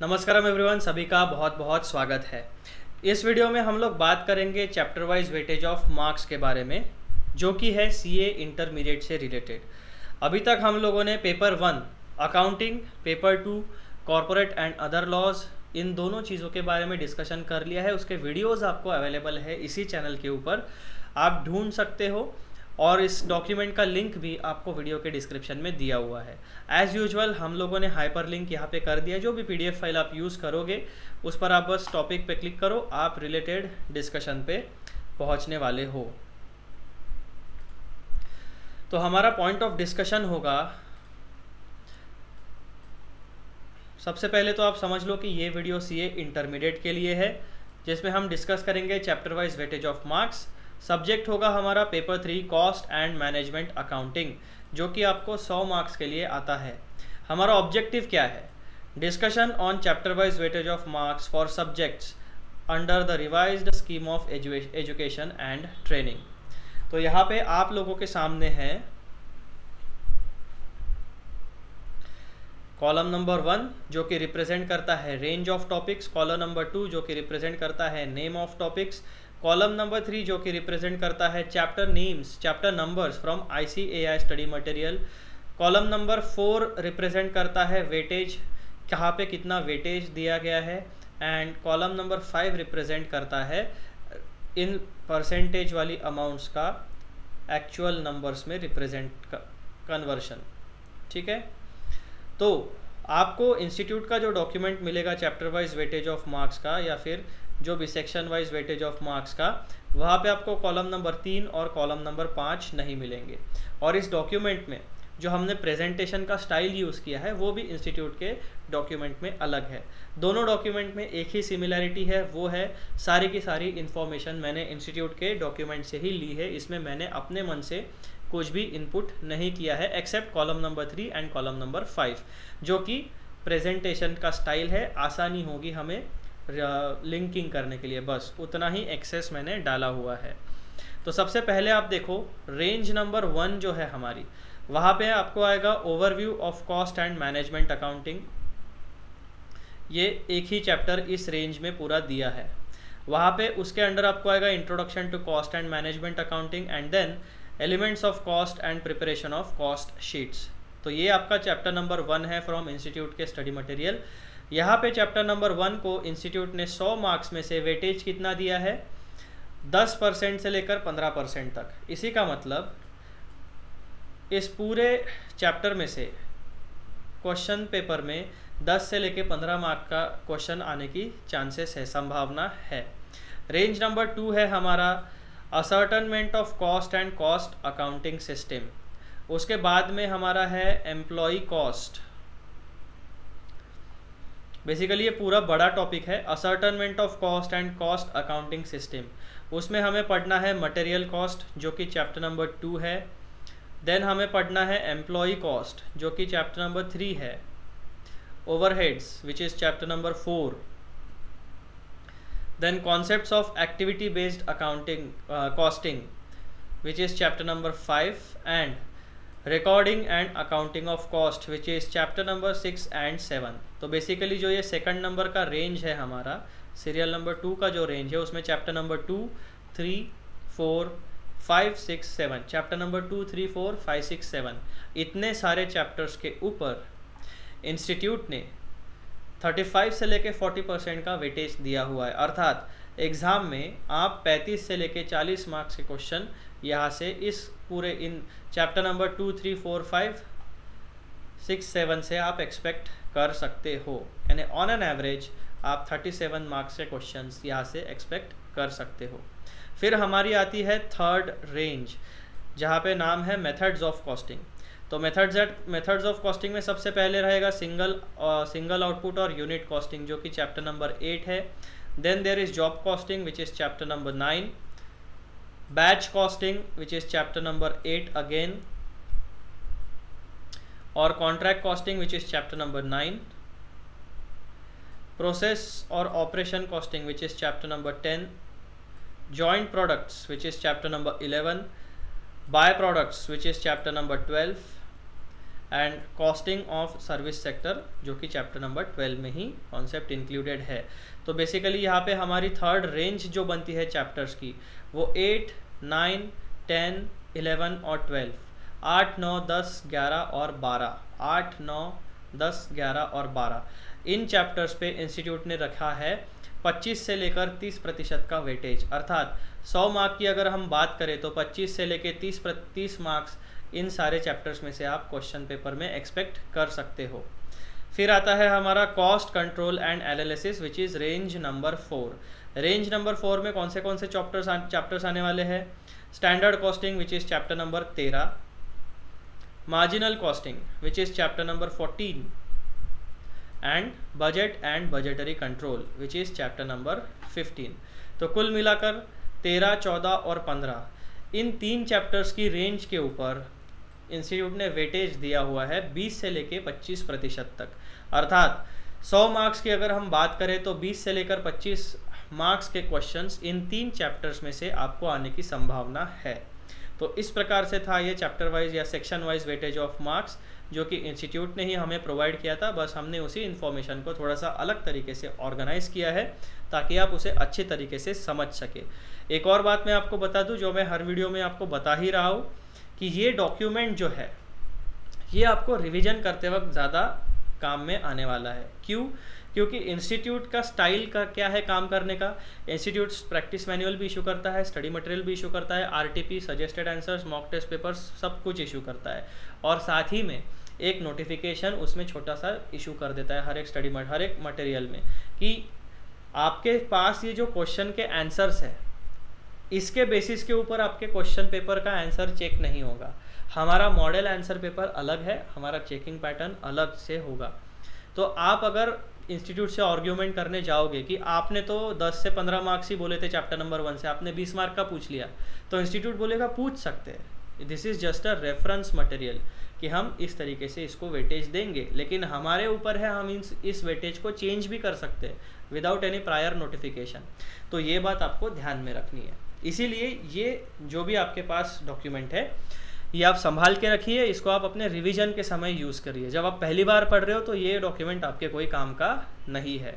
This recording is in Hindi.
नमस्कारम एवरीवन, सभी का बहुत बहुत स्वागत है। इस वीडियो में हम लोग बात करेंगे chapter wise weightage of marks के बारे में, जो कि है सीए इंटरमीडिएट से रिलेटेड। अभी तक हम लोगों ने paper 1 accounting, paper 2 corporate and other laws, इन दोनों चीज़ों के बारे में डिस्कशन कर लिया है। उसके वीडियोज़ आपको अवेलेबल है इसी चैनल के ऊपर, आप ढूंढ सकते हो। और इस डॉक्यूमेंट का लिंक भी आपको वीडियो के डिस्क्रिप्शन में दिया हुआ है। एज़ यूजुअल हम लोगों ने हाइपर लिंक यहाँ पे कर दिया। जो भी पीडीएफ फाइल आप यूज़ करोगे उस पर आप बस टॉपिक पे क्लिक करो, आप रिलेटेड डिस्कशन पे पहुँचने वाले हो। तो हमारा पॉइंट ऑफ डिस्कशन होगा, सबसे पहले तो आप समझ लो कि ये वीडियो सीए इंटरमीडिएट के लिए है, जिसमें हम डिस्कस करेंगे chapter wise weightage of marks. Subject होगा हमारा paper 3 cost and management accounting, जो कि आपको 100 मार्क्स के लिए आता है। हमारा ऑब्जेक्टिव क्या है? Discussion on chapter wise weightage of marks for subjects under the revised scheme of education and training. तो यहाँ पे आप लोगों के सामने है कॉलम नंबर 1 जो कि रिप्रेजेंट करता है range of topics, column number 2 जो कि रिप्रेजेंट करता है name of topics, column number 3 जो कि रिप्रेजेंट करता है chapter names, chapter numbers from ICAI study material, column number 4 represent करता है वेटेज, कहाँ पे कितना वेटेज दिया गया है, एंड कॉलम नंबर 5 रिप्रेजेंट करता है इन परसेंटेज वाली अमाउंट्स का एक्चुअल नंबर्स में रिप्रेजेंट कन्वर्शन। ठीक है, तो आपको इंस्टीट्यूट का जो डॉक्यूमेंट मिलेगा chapter wise weightage of marks का, या फिर जो भी section wise weightage of marks का, वहाँ पे आपको कॉलम नंबर 3 और कॉलम नंबर 5 नहीं मिलेंगे। और इस डॉक्यूमेंट में जो हमने प्रेजेंटेशन का स्टाइल यूज़ किया है वो भी इंस्टीट्यूट के डॉक्यूमेंट में अलग है। दोनों डॉक्यूमेंट में एक ही सिमिलैरिटी है, वो है सारी की सारी इन्फॉर्मेशन मैंने इंस्टीट्यूट के डॉक्यूमेंट से ही ली है। इसमें मैंने अपने मन से कुछ भी इनपुट नहीं किया है, except column number 3 and column number 5, जो कि प्रेजेंटेशन का स्टाइल है। आसानी होगी हमें लिंकिंग करने के लिए, बस उतना ही एक्सेस मैंने डाला हुआ है। तो सबसे पहले आप देखो रेंज नंबर 1 जो है हमारी, वहाँ पे आपको आएगा overview of cost and management accounting. ये एक ही चैप्टर इस रेंज में पूरा दिया है। वहाँ पे उसके अंडर आपको आएगा introduction to cost and management accounting and then elements of cost and preparation of cost sheets. तो ये आपका चैप्टर नंबर 1 है फ्रॉम इंस्टीट्यूट के स्टडी मटेरियल। यहाँ पे चैप्टर नंबर 1 को इंस्टीट्यूट ने 100 मार्क्स में से वेटेज कितना दिया है? 10% से लेकर 15% तक। इसी का मतलब इस पूरे चैप्टर में से क्वेश्चन पेपर में 10 से लेकर 15 मार्क का क्वेश्चन आने की चांसेस है, संभावना है। रेंज नंबर 2 है हमारा ascertainment of cost and cost accounting system. उसके बाद में हमारा है एम्प्लॉय कॉस्ट। बेसिकली ये पूरा बड़ा टॉपिक है, ascertainment of cost and cost accounting system. उसमें हमें पढ़ना है मटेरियल कॉस्ट जो कि चैप्टर नंबर 2 है। देन हमें पढ़ना है एम्प्लॉय कॉस्ट जो कि चैप्टर नंबर 3 है। Overheads which is chapter number 4। Then concepts of activity based accounting costing which is chapter number 5 and recording and accounting of cost which is chapter number 6 and 7। तो बेसिकली जो ये सेकंड नंबर का रेंज है हमारा, सीरियल नंबर 2 का जो रेंज है, उसमें चैप्टर नंबर 2, 3, 4, 5, 6, 7, चैप्टर नंबर 2, 3, 4, 5, 6, 7, इतने सारे चैप्टर्स के ऊपर इंस्टीट्यूट ने 35 से लेके 40% का वेटेज दिया हुआ है। अर्थात एग्ज़ाम में आप 35 से लेके 40 मार्क्स के क्वेश्चन यहाँ से इस पूरे इन चैप्टर नंबर 2, 3, 4, 5, 6, 7 से आप एक्सपेक्ट कर सकते हो। यानी ऑन एन एवरेज आप 37 मार्क्स के क्वेश्चंस यहाँ से एक्सपेक्ट कर सकते हो। फिर हमारी आती है थर्ड रेंज, जहाँ पे नाम है मेथड्स ऑफ कॉस्टिंग। तो मेथड्स ऑफ कॉस्टिंग में सबसे पहले रहेगा सिंगल आउटपुट और यूनिट कॉस्टिंग जो कि चैप्टर नंबर 8 है। Then there is job costing which is chapter number 9, batch costing which is chapter number 8 again, और contract costing which is chapter number 9, process और operation costing which is chapter number 10, joint products which is chapter number 11, by products which is chapter number 12, and costing of service sector, जो कि चैप्टर नंबर 12 में ही कॉन्सेप्ट इंक्लूडेड है। तो बेसिकली यहाँ पे हमारी थर्ड रेंज जो बनती है चैप्टर्स की, वो 8, 9, 10, 11 और 12, 8, 9, 10, 11 और 12, 8, 9, 10, 11 और 12, इन चैप्टर्स पे इंस्टीट्यूट ने रखा है 25 से लेकर 30% का वेटेज। अर्थात 100 मार्क की अगर हम बात करें तो 25 से लेकर 30 मार्क्स इन सारे चैप्टर्स में से आप क्वेश्चन पेपर में एक्सपेक्ट कर सकते हो। फिर आता है हमारा cost control and analysis, which is range number 4। Range number 4 में कौन से चैप्टर्स आने वाले हैं? Standard costing, which is chapter number 13, marginal costing, which is chapter number 14, and budget and budgetary control, which is chapter number 15। तो कुल मिलाकर 13, 14 और 15 इन 3 चैप्टर्स की रेंज के ऊपर इंस्टीट्यूट ने वेटेज दिया हुआ है 20 से लेकर 25% तक। अर्थात 100 मार्क्स की अगर हम बात करें तो 20 से लेकर 25 मार्क्स के क्वेश्चंस इन 3 चैप्टर्स में से आपको आने की संभावना है। तो इस प्रकार से था ये चैप्टर वाइज या section wise weightage of marks, जो कि इंस्टीट्यूट ने ही हमें प्रोवाइड किया था। बस हमने उसी इन्फॉर्मेशन को थोड़ा सा अलग तरीके से ऑर्गेनाइज किया है ताकि आप उसे अच्छे तरीके से समझ सके। एक और बात मैं आपको बता दूं, जो मैं हर वीडियो में आपको बता ही रहा हूँ, कि ये डॉक्यूमेंट जो है ये आपको रिवीजन करते वक्त ज़्यादा काम में आने वाला है। क्यों? क्योंकि इंस्टीट्यूट का स्टाइल का क्या है काम करने का। इंस्टीट्यूट प्रैक्टिस मैनुअल भी इशू करता है, स्टडी मटेरियल भी इशू करता है, RTP, suggested answers, mock test papers, सब कुछ इशू करता है, और साथ ही में एक नोटिफिकेशन उसमें छोटा सा इशू कर देता है हर एक मटेरियल में, कि आपके पास ये जो क्वेश्चन के आंसर्स है इसके बेसिस के ऊपर आपके क्वेश्चन पेपर का आंसर चेक नहीं होगा। हमारा मॉडल आंसर पेपर अलग है, हमारा चेकिंग पैटर्न अलग से होगा। तो आप अगर इंस्टीट्यूट से आर्ग्यूमेंट करने जाओगे कि आपने तो 10 से 15 मार्क्स ही बोले थे चैप्टर नंबर 1 से, आपने 20 मार्क का पूछ लिया, तो इंस्टीट्यूट बोलेगा पूछ सकते हैं, this is just a reference material, कि हम इस तरीके से इसको वेटेज देंगे, लेकिन हमारे ऊपर है, हम इस वेटेज को चेंज भी कर सकते हैं विदाउट एनी प्रायर नोटिफिकेशन। तो ये बात आपको ध्यान में रखनी है। इसीलिए ये जो भी आपके पास डॉक्यूमेंट है ये आप संभाल के रखिए, इसको आप अपने रिवीजन के समय यूज़ करिए। जब आप पहली बार पढ़ रहे हो तो ये डॉक्यूमेंट आपके कोई काम का नहीं है।